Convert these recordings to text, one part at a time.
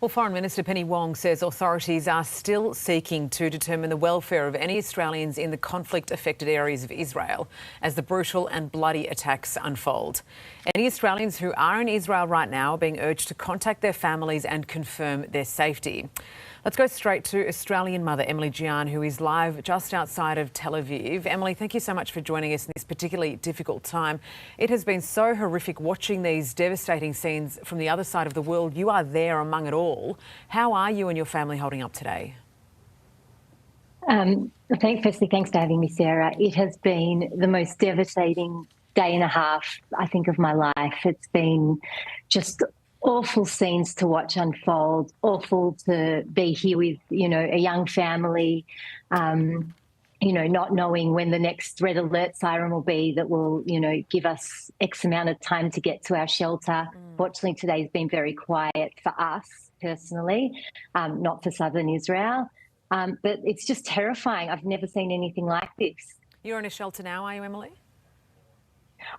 Well, Foreign Minister Penny Wong says authorities are still seeking to determine the welfare of any Australians in the conflict-affected areas of Israel as the brutal and bloody attacks unfold. Any Australians who are in Israel right now are being urged to contact their families and confirm their safety. Let's go straight to Australian mother Emily Gian, who is live just outside of Tel Aviv. Emily, thank you so much for joining us in this particularly difficult time. It has been so horrific watching these devastating scenes from the other side of the world. You are there among it all. How are you and your family holding up today? Firstly, thanks for having me, Sarah. It has been the most devastating day and a half, I think, of my life. It's been just awful scenes to watch unfold, awful to be here with, a young family, not knowing when the next red alert siren will be that will, give us X amount of time to get to our shelter. Fortunately, today's been very quiet for us personally, not for southern Israel. But it's just terrifying. I've never seen anything like this. You're in a shelter now, are you, Emily?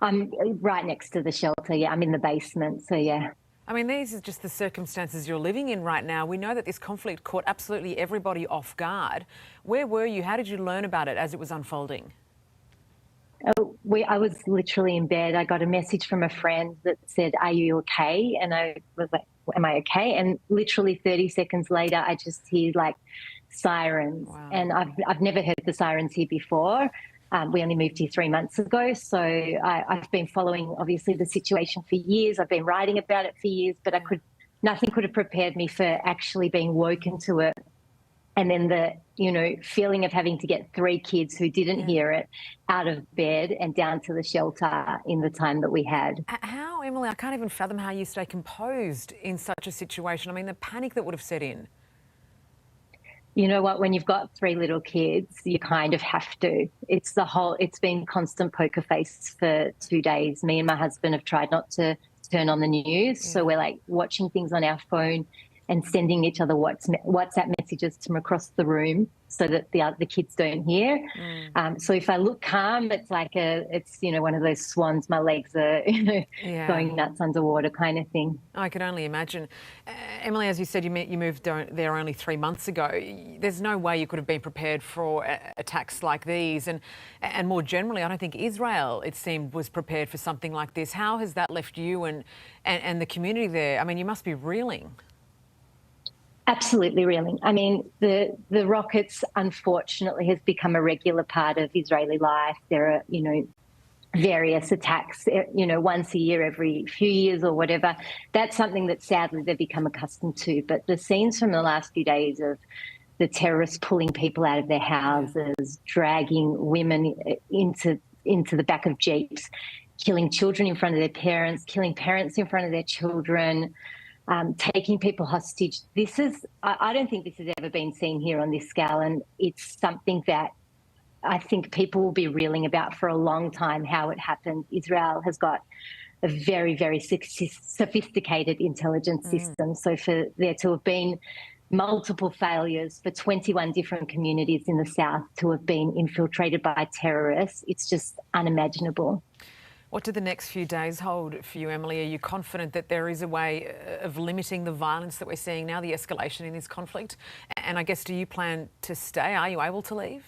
I'm right next to the shelter, yeah. I'm in the basement, so yeah. I mean, these are just the circumstances you're living in right now. We know that this conflict caught absolutely everybody off guard. Where were you? How did you learn about it as it was unfolding? I was literally in bed. I got a message from a friend that said, "Are you okay?" And I was like, "Am I okay?" And literally 30 seconds later, I just hear like sirens. Wow. And I've never heard the sirens here before. We only moved here 3 months ago, so I've been following, obviously, the situation for years. I've been writing about it for years, but nothing could have prepared me for actually being woken to it. And then the, feeling of having to get 3 kids who didn't hear it out of bed and down to the shelter in the time that we had. How, Emily, I can't even fathom how you stay composed in such a situation. I mean, the panic that would have set in. You know what, when you've got 3 little kids, you kind of have to. It's been constant poker face for 2 days. Me and my husband have tried not to turn on the news. Yeah. So we're like watching things on our phone and sending each other WhatsApp messages from across the room so that the kids don't hear. So if I look calm, it's like one of those swans. My legs are going nuts underwater kind of thing. I can only imagine. Emily, as you said, you moved there only 3 months ago. There's no way you could have been prepared for attacks like these. And more generally, I don't think Israel, it seemed, was prepared for something like this. How has that left you and the community there? I mean, you must be reeling. Absolutely reeling. I mean, the rockets, unfortunately, has become a regular part of Israeli life. There are, various attacks, once a year, every few years or whatever. That's something that sadly they've become accustomed to. But the scenes from the last few days of the terrorists pulling people out of their houses, dragging women into the back of jeeps, killing children in front of their parents, killing parents in front of their children, taking people hostage. I don't think this has ever been seen here on this scale, and it's something that I think people will be reeling about for a long time, how it happened. Israel has got a very, very sophisticated intelligence system. So for there to have been multiple failures for 21 different communities in the south to have been infiltrated by terrorists, it's just unimaginable. What do the next few days hold for you, Emily? Are you confident that there is a way of limiting the violence that we're seeing now, the escalation in this conflict? And I guess, do you plan to stay? Are you able to leave?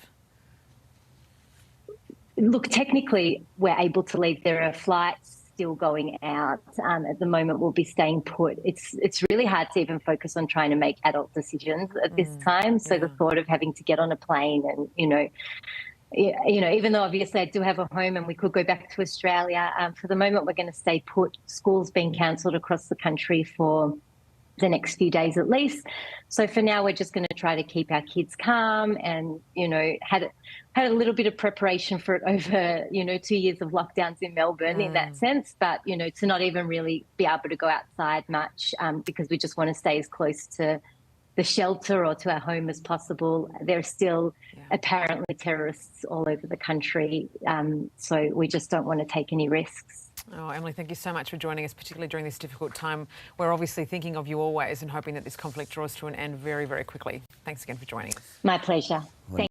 Look, technically, we're able to leave. There are flights still going out. At the moment, we'll be staying put. It's really hard to even focus on trying to make adult decisions at this time. So the thought of having to get on a plane and, even though obviously I do have a home and we could go back to Australia, for the moment we're going to stay put. School's been cancelled across the country for the next few days at least. So for now we're just going to try to keep our kids calm and, had a little bit of preparation for it over, 2 years of lockdowns in Melbourne in that sense. But, to not even really be able to go outside much because we just want to stay as close to the shelter or to our home as possible. There are still apparently terrorists all over the country, so we just don't want to take any risks. Oh, Emily, thank you so much for joining us, particularly during this difficult time. We're obviously thinking of you always and hoping that this conflict draws to an end very, very quickly. Thanks again for joining us. My pleasure.